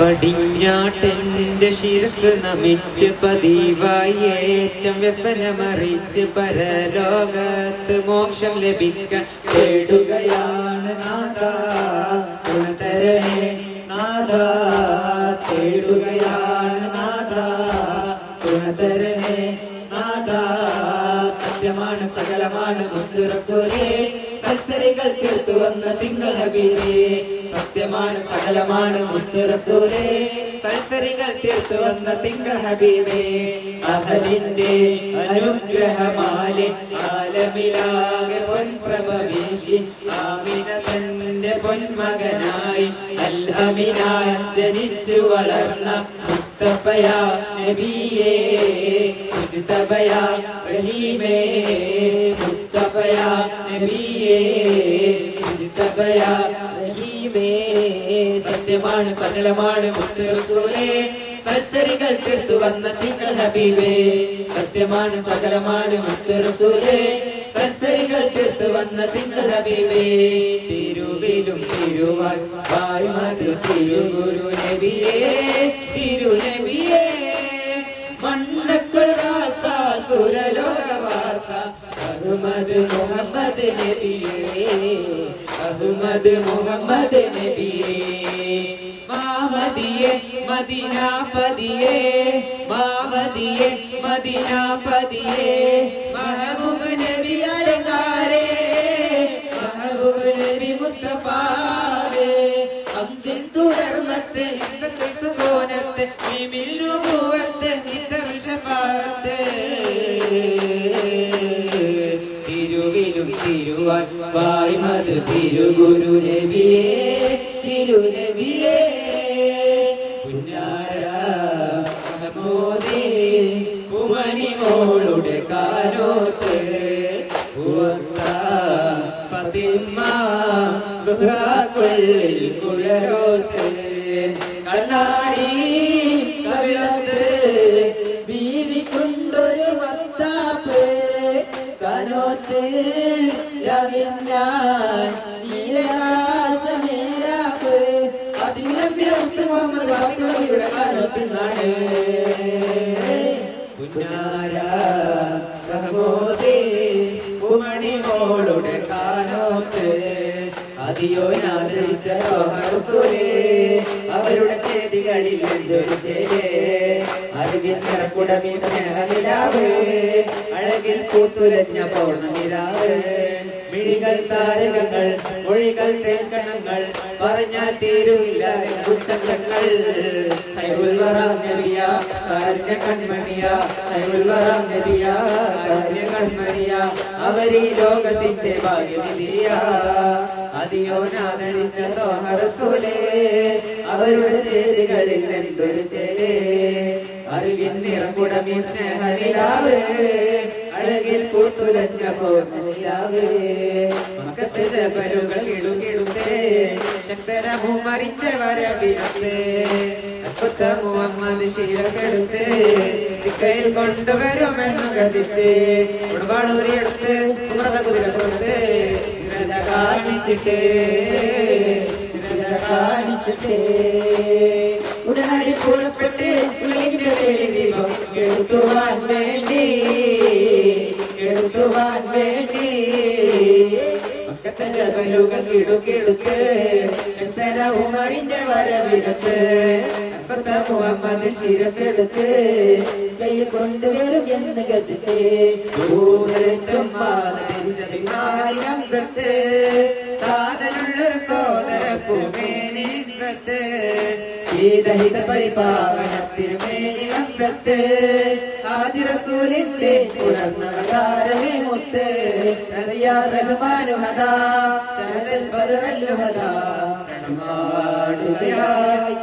പടിഞ്ഞാട്ടെന്റെ ശിരസ് നമിച്ച് പതിവായി ഏറ്റം വ്യസനമറിച്ച് പരലോകത്ത് മോക്ഷം ലഭിക്കാൻ തേടുകയാണ് നാഥ ഗുണതരണേ നാഥ തേടുകയാണ് നാഥ ഗുണതരണേ നാഥ സത്യമാണ് സകലമാണ് മുത്ത് റസൂലേ സത്സരികൾ തീർത്തു വന്ന തിങ്കൾ ഹബീബേ സത്യമാണ് സകലമാണ് മുത്ത് റസൂലേ സത്സരികൾ തീർത്തു വന്ന തിങ്കൾ ഹബീബേ അഹലിന്റെ അനുഗ്രഹമാലെ ആലമിലാകെ പൊൻപ്രഭ വീശി ആമിന തന്റെ പൊന്മകനായി അൽ അമിനായി ജനിച്ചു വളർന്ന മുസ്തഫയാ നബിയേ മുജ്തബയാ റഹീമേ മുസ്തഫയാ നബിയേ മുജ്തബയാ റഹീമേ സത്യമാണ് സകലമാണ് മുത്ത് റസൂലേ സത്സരികൾ തീർത്തു വന്ന തിങ്കൾ ഹബീബേ സത്യമാണ് സകലമാണ് മുത്ത് റസൂലേ സത്സരികൾ തീർത്തു വന്ന തിങ്കൾ ഹബീബേ തിരുവിലും തിരുവായ് മത് തിരുഗുരു നബിയേ തിരുനബിയേ മണ്ണക്കുൽ റാസ സുരലോകവാസ അഹ്മദ് മുഹമ്മദ് നബിയേ അഹ്മദ് മുഹമ്മദ് നബിയേ മാവദിയേ മദീനാപതിയേ മാവദിയേ മദീനാപതിയേ മഹബൂബ് നബി അലങ്കാരേ മഹബൂബ് നബി മുസ്തഫാവേ അംസിൽ തുടർമത്ത് ഇന്നത്തുൽ സുബൂനത്ത് മീമിൽ നുബുവത്ത് ഇത്തറുൽ ശഫാഅത്ത് തിരുവിലും തിരുവായ് മത് തിരുഗുരു നബിയേ തിരുനബിയേ പുന്നാര മഹമൂദേ ഉമണി മോളുടെ കാനോത്ത് ഫാത്തിമ സുഹ്റാക്കുള്ളിൽ കുഴലോത്ത് കണ്ണാടി കവിളത്ത് ബീവിക്കുണ്ടൊരു മത്താപ്പ് കനോത്ത് രവിഞ്ഞാൻ നീലാശമേരാപ്പ് അതിലമ്പ്യത്ത് മുഹമ്മദ് ഫാത്തിമയുടെ കാനോത്തിനാണ് പുന്നാര മഹമൂദേ ഉമണി മോളുടെ കാനോത്ത് അതിയോ നാദരിച്ച റസൂലേ അവരുടെ ചേതികളിൽ എന്തൊരു ചേരേ അറിവിൻ നിറക്കുടമി സ്നേഹനിലാവ് അഴകിൽ പൂത്തുലഞ്ഞ പൗർണമിലാവ് മിഴികൾ താരകങ്ങൾ മൊഴികൾ തേൽക്കണങ്ങൾ പറഞ്ഞാൽ തീരുന്നില്ല ഉച്ചങ്ങൾ ഖൈറുൽ വറാ നബിയ കാരുണ്യ കൺമണിയ ഖൈറുൽ വറാ നബിയ കാരുണ്യ കൺമണിയ അവരീ ലോകത്തിന്റെ ഭാഗ്യനിധിയ അതിയോ നാദരിച്ച ത്വാഹ റസൂലേ അവരുടെ ചേരികളിൽ എന്തൊരു ചേരേ അറിവിൻ നിറകുടമി സ്നേഹനിലാവ് അഴകിൽ പൂത്തുലഞ്ഞ പൗർണമിലാവ് മക്കത്തെ ജബലുകൾ കിടുകിടുത്തേ ശക്തരമു മറിച്ച വരവിനത്തേ അക്കുത്ത മുഹമ്മദ് ശീലക്കെടുത്ത് തിക്കയിൽ കൊണ്ടുവരുമെന്നു കത്തിച്ച് ഉടവാളൂരിയെടുത്ത് ഉമറത കുതിര കൊടുത്ത് കാണിച്ചിട്ട് ഉടനടി പുറപ്പെട്ട് ഉലകിന്റെ ദീപം കെടുത്തുവാൻ വേണ്ടി മക്കത്തെ ജബലുകൾ കിടുകിടുത്ത് ഉമറിന്റെ വരവിനത്ത് അക്കത്ത മുഹമ്മദ് ശിരസെടുത്ത് കയ്യിൽ കൊണ്ടുവരും എന്ന് ഗജിച്ച് കാതലുള്ളൊരു സോദര പൂമേനിസത്ത് ശീതഹിത പരിപാവനത്തിനുമേനിളം സത്ത് ആദി റസൂലിന്റെ പുനർന്നവതാരമേ മുത്ത് റളിയാ റഹ്മാനു ഹദാ ശഹദൽ ബദറൽ ഹദാ പ്രണമാടുകയായി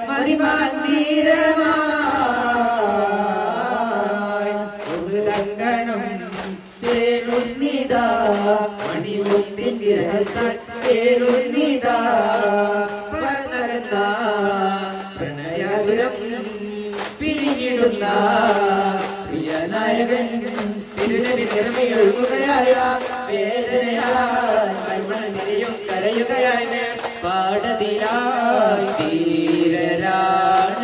മതിമാന്തീരമായി ഉദുതങ്കണം തേടുന്നിതാ മണിമുത്തിൻ വിരഹത്താൽ തേടുന്നിതാ പരനരന്ന പ്രണയാതുരം പിരിഞ്ഞിടുന്ന പ്രിയനായകൻ തിരുനബി നിർമ്മയൊഴുകുകയായ വേദനയാൽ കരുണയും കരയുകയായ പാടതിലായി ധീരരാണ്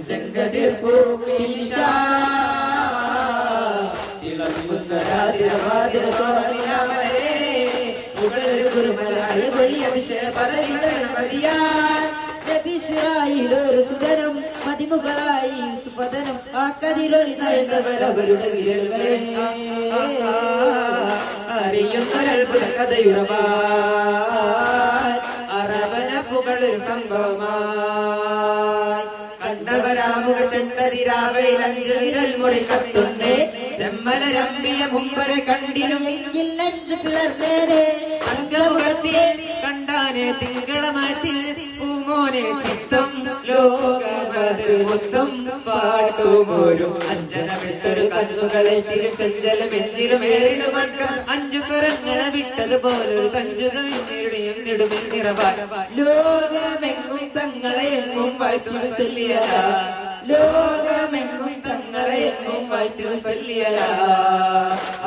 ചെങ്കതിർപ്പൂ ഒരു സുതനം മതിമുകളായി സുപതനം ആ കതിരൊളി നയന്തവരവരുടെ വിരലുകളെ അറിയുന്നൊരത്ഭുത കഥയുറവാ അറവന പുകളൊരു സംഭവമായി കണ്ടവരാമുഖ ചെണ്ടതിരാവയിൽ 5 വിരൽ മുറി കത്തുന്നേ ചെമ്മലരമ്പിയ മുമ്പരെ കണ്ടിലും എങ്കിൽ 5 പിളർന്നേരെ അംഗമുഖത്തെ കണ്ടാനെ തിങ്കളമത്തിൽ പൂമോനെ ചിത്തം ലോകമത് മൊത്തം പാട്ടുമോരും അഞ്ജന വിട്ടൊരു കണ്ണുകളെ തിരുചഞ്ചലം എഞ്ചിലും ഏറിടുമക്ക 5 സ്വരങ്ങളെ വിട്ടതുപോലൊരു കഞ്ചുക വിഞ്ഞിരുടെയും നെടുമിൽ നിറവാൻ ലോകമെങ്ങും തങ്ങളെ എങ്ങും വായ്ത്തുണി ചൊല്ലിയതാ ലോകമെങ്ങും തങ്ങളെ എങ്ങും വായ്ത്തുണി ചൊല്ലിയതാ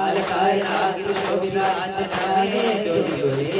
ആലക്കാരനാകിൽ ശോഭിത അഞ്ജനായ ജ്യോതിയോടെ